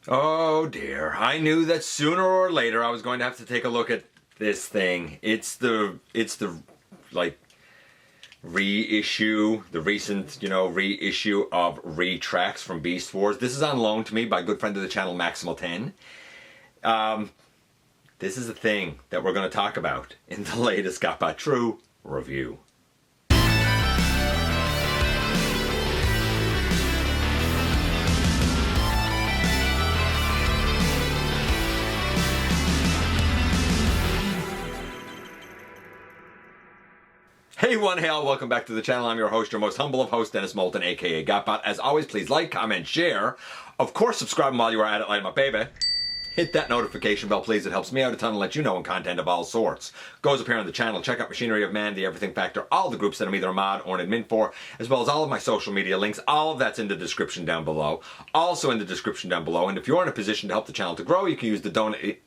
Oh dear, I knew that sooner or later I was going to have to take a look at this thing. It's the like reissue, the recent, reissue of Retrax from Beast Wars. This is on loan to me by a good friend of the channel, Maximal10. This is the thing that we're going to talk about in the latest GotBot True review. Hey one, hey all, welcome back to the channel. I'm your host, your most humble of hosts, Dennis Moulton, aka GotBot. As always, please like, comment, share. Of course, subscribe while you are at it, light 'em up, baby. Hit that notification bell, please. It helps me out a ton and let you know when content of all sorts goes up here on the channel. Check out Machinery of Man, The Everything Factor, all the groups that I'm either a mod or an admin for, as well as all of my social media links. All of that's in the description down below. Also in the description down below. And if you're in a position to help the channel to grow, you can use the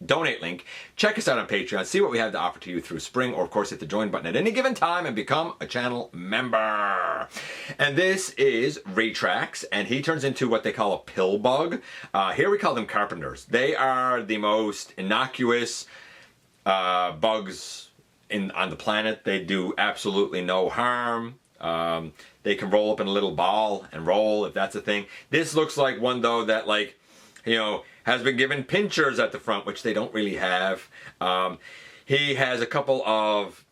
donate link. Check us out on Patreon. See what we have to offer to you through Spring, or of course hit the join button at any given time and become a channel member. And this is Retrax, and he turns into what they call a pill bug. Here we call them carpenters. They are the most innocuous bugs on the planet. They do absolutely no harm. They can roll up in a little ball and roll, if that's a thing. This looks like one though that has been given pinchers at the front, which they don't really have. He has a couple of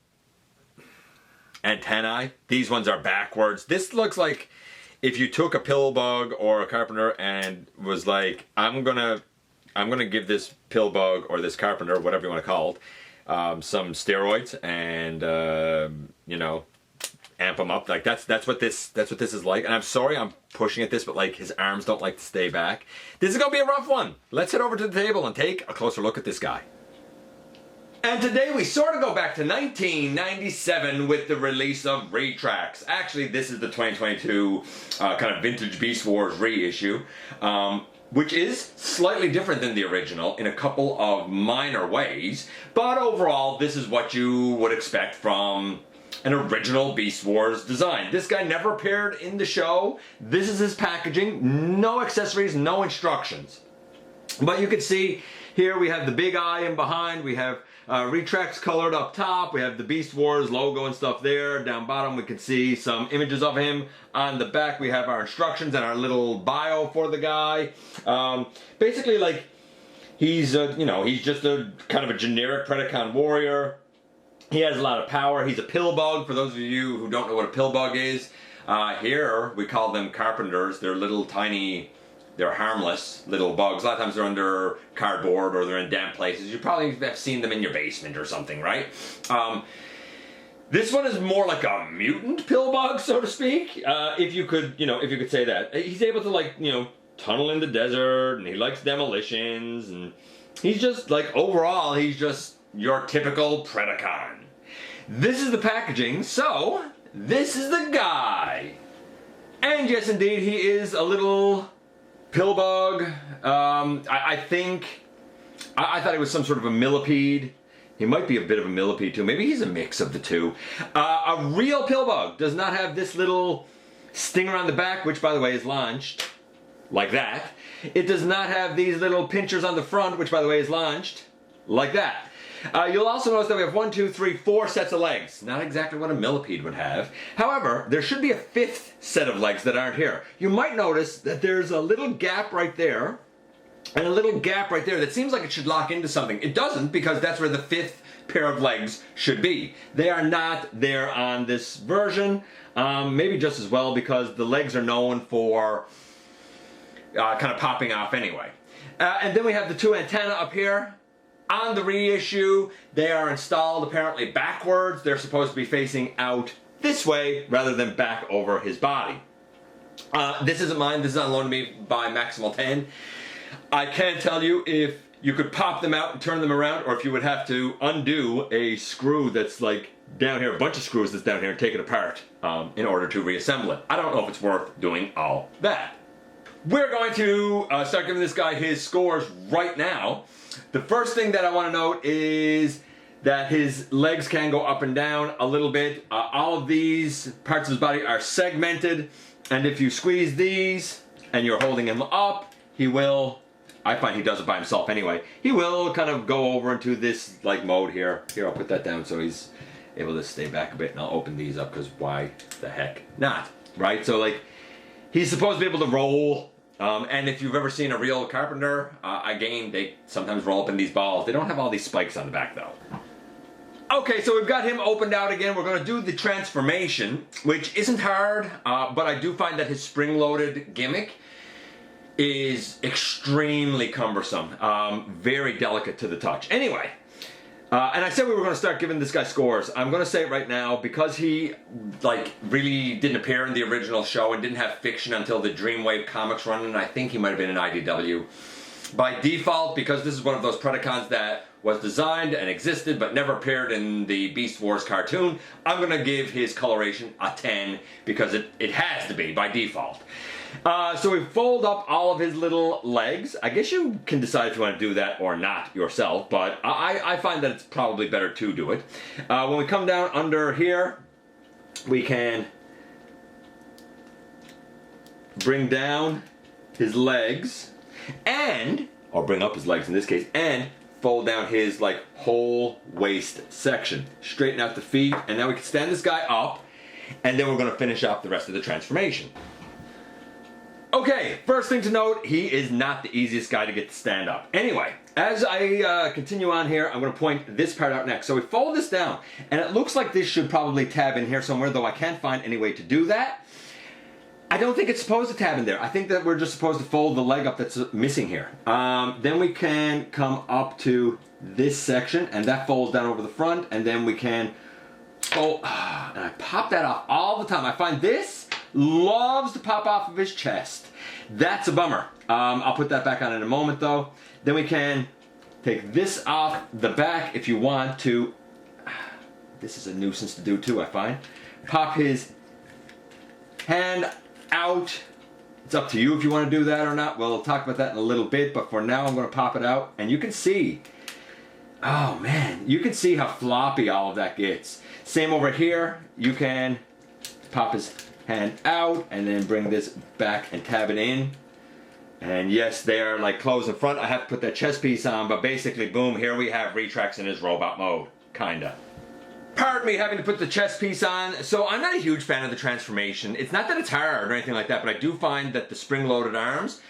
antennae. These ones are backwards. This looks like if you took a pill bug or a carpenter and was like, I'm gonna give this pill bug or this carpenter, whatever you want to call it, some steroids and amp him up. Like that's what this is like. And I'm sorry I'm pushing at this, but like his arms don't like to stay back. This is gonna be a rough one. Let's head over to the table and take a closer look at this guy. And today we sort of go back to 1997 with the release of Retrax. Actually, this is the 2022 kind of vintage Beast Wars reissue. Which is slightly different than the original in a couple of minor ways, but overall this is what you would expect from an original Beast Wars design. This guy never appeared in the show. This is his packaging, no accessories, no instructions. But you can see here we have the big eye in behind, we have Retrax colored up top, we have the Beast Wars logo and stuff there. Down bottom we can see some images of him. On the back we have our instructions and our little bio for the guy. Basically, like, he's just a kind of a generic Predacon warrior. He has a lot of power. He's a pill bug, for those of you who don't know what a pill bug is. Here we call them carpenters. They're little tiny, they're harmless little bugs. A lot of times they're under cardboard or they're in damp places. You probably have seen them in your basement or something, right? This one is more like a mutant pill bug, so to speak. If you could say that. He's able to tunnel in the desert, and he likes demolitions, and he's just overall he's just your typical Predacon. This is the packaging, so this is the guy. And yes, indeed, he is a little pill bug. I thought he was some sort of a millipede. He might be a bit of a millipede too. Maybe he's a mix of the two. A real pill bug does not have this little stinger on the back, which by the way is launched like that. It does not have these little pinchers on the front, which by the way is launched like that. You'll also notice that we have 1, 2, 3, 4 sets of legs. Not exactly what a millipede would have. However, there should be a 5th set of legs that aren't here. You might notice that there's a little gap right there and a little gap right there that seems like it should lock into something. It doesn't, because that's where the 5th pair of legs should be. They are not there on this version. Maybe just as well, because the legs are known for kind of popping off anyway. And then we have the 2 antennae up here. On the reissue, they are installed apparently backwards. They're supposed to be facing out this way rather than back over his body. This isn't mine. This is on loan to me by Maximal10. I can't tell you if you could pop them out and turn them around, or if you would have to undo a screw that's like down here, a bunch of screws that's down here, and take it apart in order to reassemble it. I don't know if it's worth doing all that. We're going to start giving this guy his scores right now. The first thing that I want to note is that his legs can go up and down a little bit. All of these parts of his body are segmented, and if you squeeze these and you're holding him up, he will I find he does it by himself anyway. He will kind of go over into this like mode here. Here, I'll put that down so he's able to stay back a bit, and I'll open these up because why the heck not, right? So like, he's supposed to be able to roll, and if you've ever seen a real carpenter, again, they sometimes roll up in these balls. They don't have all these spikes on the back though. Okay, so we've got him opened out again. We're going to do the transformation, which isn't hard, but I do find that his spring-loaded gimmick is extremely cumbersome, very delicate to the touch. Anyway, and I said we were going to start giving this guy scores. I'm going to say it right now, because he like really didn't appear in the original show and didn't have fiction until the Dreamwave Comics run, and I think he might have been an IDW. By default, because this is one of those Predacons that was designed and existed but never appeared in the Beast Wars cartoon, I'm going to give his coloration a 10 because it has to be by default. So we fold up all of his little legs. I guess you can decide if you want to do that or not yourself, but I find that it's probably better to do it. When we come down under here, we can bring down his legs, or bring up his legs in this case, and fold down his like whole waist section. Straighten out the feet, and now we can stand this guy up, and then we're going to finish up the rest of the transformation. Okay, first thing to note, he is not the easiest guy to get to stand up. Anyway, as I continue on here, I'm going to point this part out next. So we fold this down, and it looks like this should probably tab in here somewhere, though I can't find any way to do that. I don't think it's supposed to tab in there. I think that we're just supposed to fold the leg up that's missing here. Then we can come up to this section, and that folds down over the front, and then we can fold, and I pop that off all the time. I find this loves to pop off of his chest. That's a bummer. I'll put that back on in a moment though. Then we can take this off the back if you want to. This is a nuisance to do too, I find. Pop his hand out. It's up to you if you want to do that or not. We'll talk about that in a little bit, but for now I'm going to pop it out, and you can see, oh man, you can see how floppy all of that gets. Same over here. You can pop his hand out and then bring this back and tab it in. And yes, they're like closed in front. I have to put that chest piece on, but basically, boom, here we have Retrax in his robot mode, kinda. Pardon me having to put the chest piece on. So I'm not a huge fan of the transformation. It's not that it's hard or anything like that, but I do find that the spring-loaded arms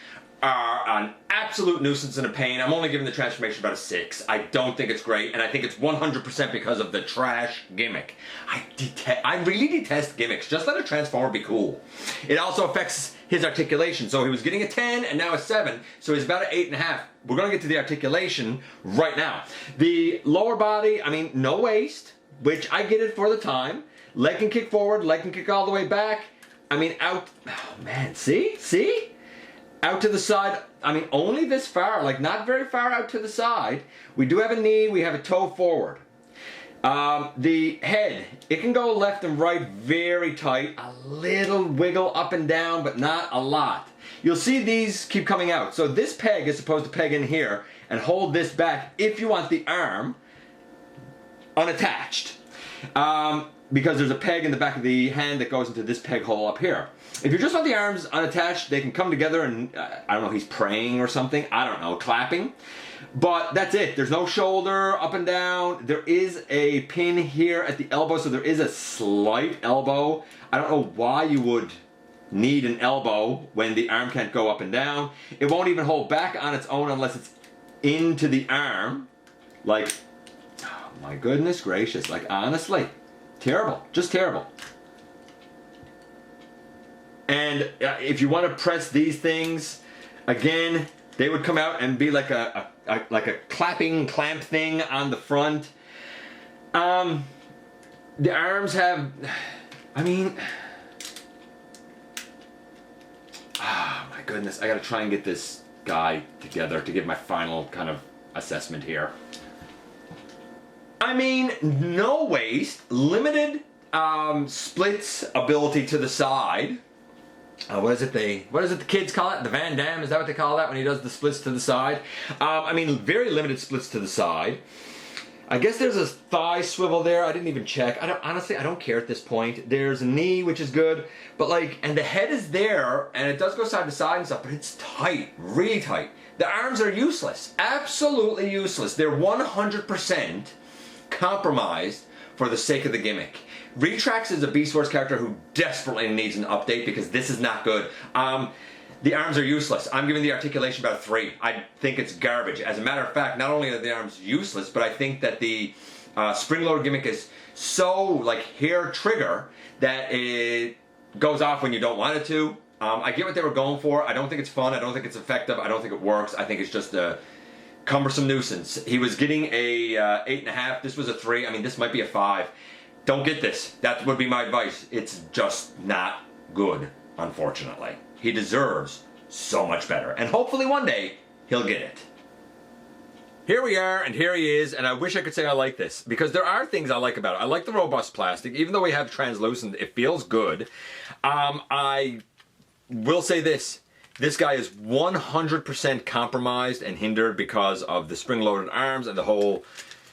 are an absolute nuisance and a pain. I'm only giving the transformation about a 6. I don't think it's great, and I think it's 100% because of the trash gimmick. I really detest gimmicks. Just let a transformer be cool. It also affects his articulation. So he was getting a 10 and now a 7, so he's about an 8.5. We're gonna get to the articulation right now. The lower body, I mean, no waist, which I get it for the time. Leg can kick forward, leg can kick all the way back. I mean, out, oh man, see? Out to the side, I mean, only this far, like not very far out to the side. We do have a knee, we have a toe forward. The head, it can go left and right very tight, a little wiggle up and down, but not a lot. You'll see these keep coming out. So this peg is supposed to peg in here and hold this back if you want the arm unattached. Because there's a peg in the back of the hand that goes into this peg hole up here. If you just want the arms unattached, they can come together and, I don't know, he's praying or something, I don't know, clapping. But that's it. There's no shoulder up and down. There is a pin here at the elbow, so there is a slight elbow. I don't know why you would need an elbow when the arm can't go up and down. It won't even hold back on its own unless it's into the arm. Like, oh my goodness gracious, like honestly, terrible, just terrible. And if you want to press these things, again, they would come out and be like a clapping clamp thing on the front. The arms have, I mean, oh my goodness, I gotta try and get this guy together to give my final kind of assessment here. I mean, no waist, limited splits ability to the side. What is it the kids call it? The Van Damme, is that what they call that when he does the splits to the side? I mean, very limited splits to the side. I guess there's a thigh swivel there. I didn't even check. Honestly, I don't care at this point. There's a knee, which is good, but like, and the head is there, and it does go side to side and stuff, but it's tight, really tight. The arms are useless. Absolutely useless. They're 100% compromised for the sake of the gimmick. Retrax is a Beast Wars character who desperately needs an update because this is not good. The arms are useless. I'm giving the articulation about a 3. I think it's garbage. As a matter of fact, not only are the arms useless, but I think that the spring-loaded gimmick is so like hair trigger that it goes off when you don't want it to. I get what they were going for. I don't think it's fun. I don't think it's effective. I don't think it works. I think it's just a cumbersome nuisance. He was getting a 8.5. This was a 3. I mean, this might be a 5. Don't get this. That would be my advice. It's just not good, unfortunately. He deserves so much better. And hopefully one day, he'll get it. Here we are, and here he is, and I wish I could say I like this, because there are things I like about it. I like the robust plastic. Even though we have translucent, it feels good. I will say this. This guy is 100% compromised and hindered because of the spring-loaded arms and the whole,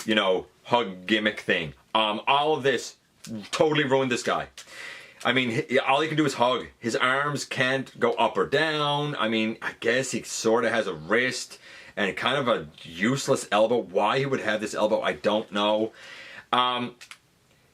you know, hug gimmick thing. All of this totally ruined this guy. I mean, all he can do is hug. His arms can't go up or down. I mean, I guess he sort of has a wrist and kind of a useless elbow. Why he would have this elbow, I don't know.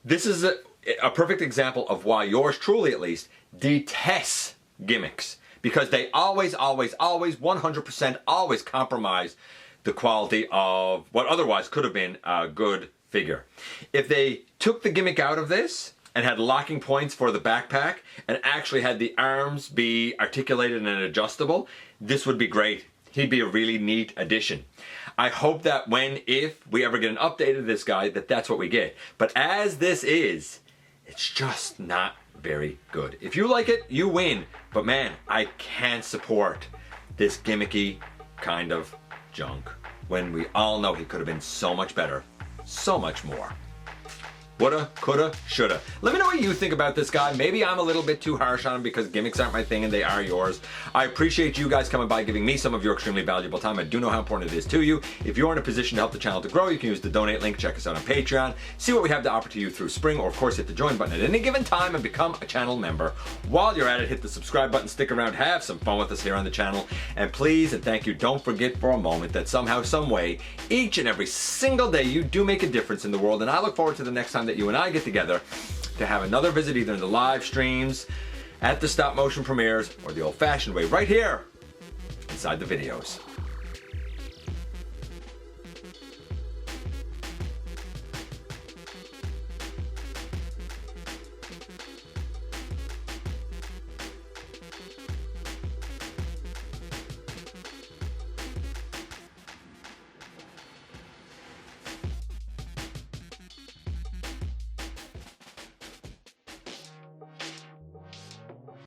This is a perfect example of why yours truly, at least, detests gimmicks. Because they always, 100% always compromise the quality of what otherwise could have been a good figure. If they took the gimmick out of this and had locking points for the backpack and actually had the arms be articulated and adjustable, this would be great. He'd be a really neat addition. I hope that if we ever get an update of this guy, that's what we get. But as this is, it's just not very good. If you like it, you win. But man, I can't support this gimmicky kind of junk when we all know he could have been so much better, so much more. Woulda, coulda, shoulda. Let me know what you think about this guy. Maybe I'm a little bit too harsh on him because gimmicks aren't my thing and they are yours. I appreciate you guys coming by, giving me some of your extremely valuable time. I do know how important it is to you. If you're in a position to help the channel to grow, you can use the donate link. Check us out on Patreon. See what we have to offer to you through Spring, or of course hit the join button at any given time and become a channel member. While you're at it, hit the subscribe button, stick around, have some fun with us here on the channel. And please and thank you, don't forget for a moment that somehow, some way, each and every single day you do make a difference in the world. And I look forward to the next time that you and I get together to have another visit, either in the live streams, at the stop motion premieres, or the old fashioned way right here inside the videos.